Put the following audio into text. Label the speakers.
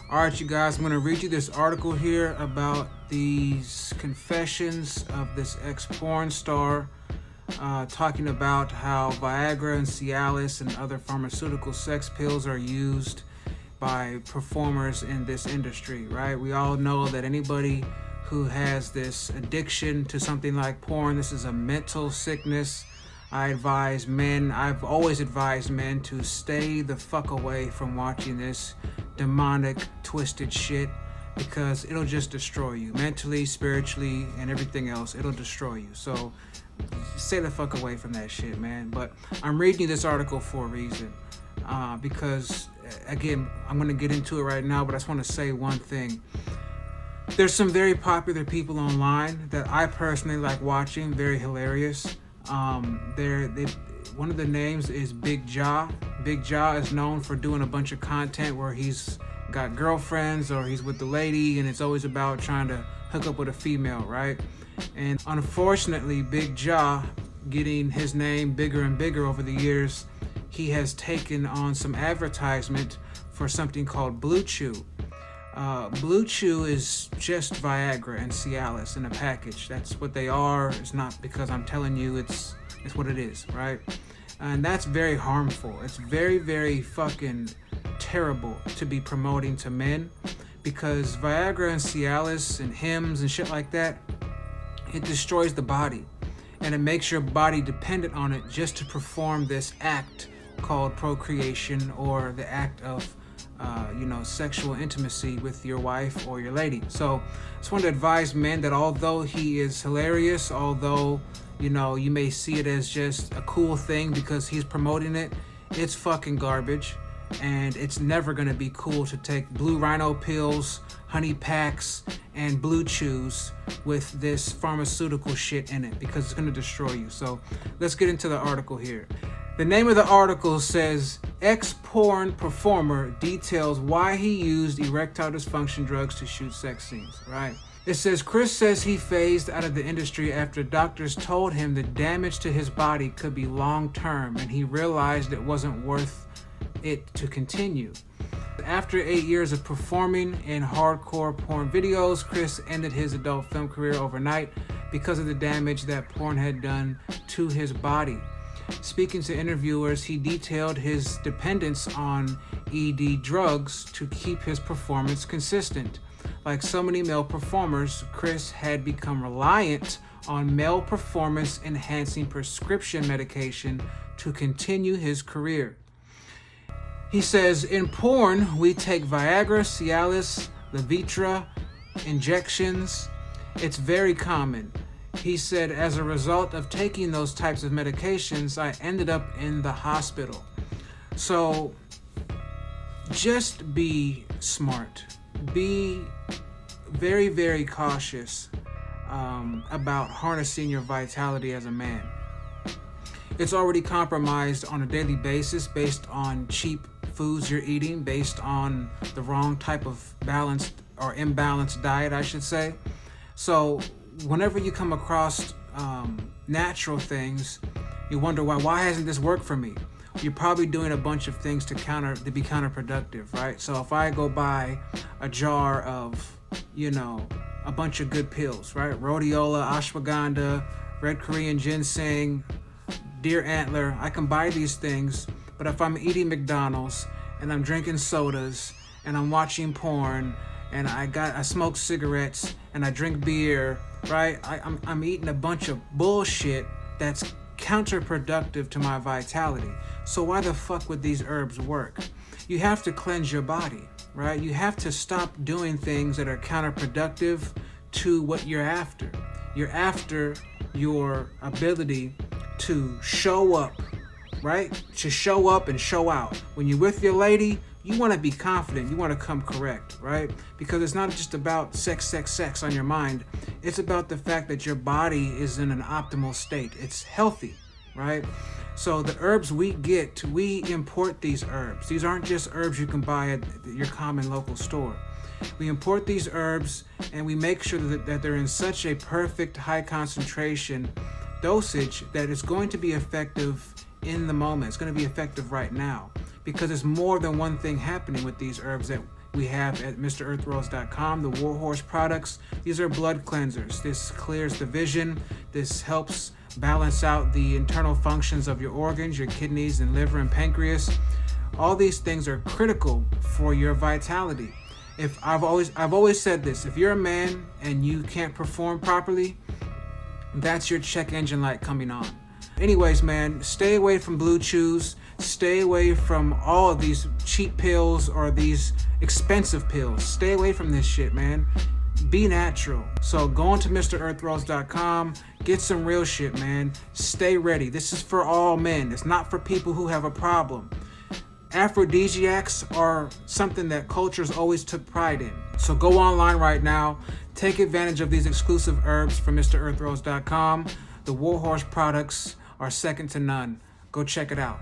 Speaker 1: All right, you guys, I'm going to read you this article here about these confessions of this ex-porn star talking about how Viagra and Cialis and other pharmaceutical sex pills are used by performers in this industry, right? We all know that anybody who has this addiction to something like porn, this is a mental sickness. I've always advised men to stay the fuck away from watching this demonic, twisted shit, because it'll just destroy you mentally, spiritually, and everything else. It'll destroy you. So stay the fuck away from that shit, man. But I'm reading you this article for a reason, because again, I'm going to get into it right now, but I just want to say one thing. There's some very popular people online that I personally like watching, very hilarious. One of the names is Big Jaw. Big Jaw is known for doing a bunch of content where he's got girlfriends or he's with the lady, and it's always about trying to hook up with a female, right? And unfortunately, Big Jaw, getting his name bigger and bigger over the years, he has taken on some advertisement for something called Blue Chew. Blue Chew is just Viagra and Cialis in a package. That's what they are. It's not because I'm telling you, it's what it is, right? And that's very harmful. It's very, very fucking terrible to be promoting to men, because Viagra and Cialis and Hims and shit like that, it destroys the body, and it makes your body dependent on it just to perform this act called procreation, or the act of sexual intimacy with your wife or your lady. So I just want to advise men that although he is hilarious, although you may see it as just a cool thing because he's promoting it, it's fucking garbage. And it's never going to be cool to take blue rhino pills, honey packs, and blue chews with this pharmaceutical shit in it, because it's going to destroy you. So let's get into the article here. The name of the article says, ex-porn performer details why he used erectile dysfunction drugs to shoot sex scenes, right? It says, Chris says he phased out of the industry after doctors told him the damage to his body could be long-term, and he realized it wasn't worth it to continue. After 8 years of performing in hardcore porn videos, Chris ended his adult film career overnight because of the damage that porn had done to his body. Speaking to interviewers, he detailed his dependence on ED drugs to keep his performance consistent. Like so many male performers, Chris had become reliant on male performance enhancing prescription medication to continue his career. He says, in porn, we take Viagra, Cialis, Levitra, injections. It's very common. He said, as a result of taking those types of medications, I ended up in the hospital. So just be smart. Be very, very cautious about harnessing your vitality as a man. It's already compromised on a daily basis based on cheap foods you're eating, based on the wrong type of balanced or imbalanced diet, I should say. So whenever you come across natural things, you wonder why hasn't this worked for me? You're probably doing a bunch of things to be counterproductive, right? So if I go buy a jar of, a bunch of good pills, right? Rhodiola, ashwagandha, red Korean ginseng, deer antler, I can buy these things, but if I'm eating McDonald's and I'm drinking sodas and I'm watching porn and I smoke cigarettes and I drink beer, right? I'm eating a bunch of bullshit that's counterproductive to my vitality. So why the fuck would these herbs work? You have to cleanse your body, right? You have to stop doing things that are counterproductive to what you're after. You're after your ability to show up, right? To show up and show out. When you're with your lady, you want to be confident. You want to come correct, right? Because it's not just about sex on your mind. It's about the fact that your body is in an optimal state. It's healthy, right? So the herbs we import these herbs. These aren't just herbs you can buy at your common local store. We import these herbs and we make sure that they're in such a perfect high concentration dosage that it's going to be effective in the moment. It's going to be effective right now because there's more than one thing happening with these herbs that we have at MrEarthRose.com. The Warhorse products, these are blood cleansers. This clears the vision. This helps balance out the internal functions of your organs, your kidneys and liver and pancreas. All these things are critical for your vitality. If I've always said this, if you're a man and you can't perform properly, that's your check engine light coming on. Anyways, man, stay away from blue chews. Stay away from all of these cheap pills or these expensive pills. Stay away from this shit, man. Be natural. So go on to MrEarthRose.com. Get some real shit, man. Stay ready. This is for all men. It's not for people who have a problem. Aphrodisiacs are something that cultures always took pride in. So go online right now. Take advantage of these exclusive herbs from MrEarthRose.com. The Warhorse products are second to none. Go check it out.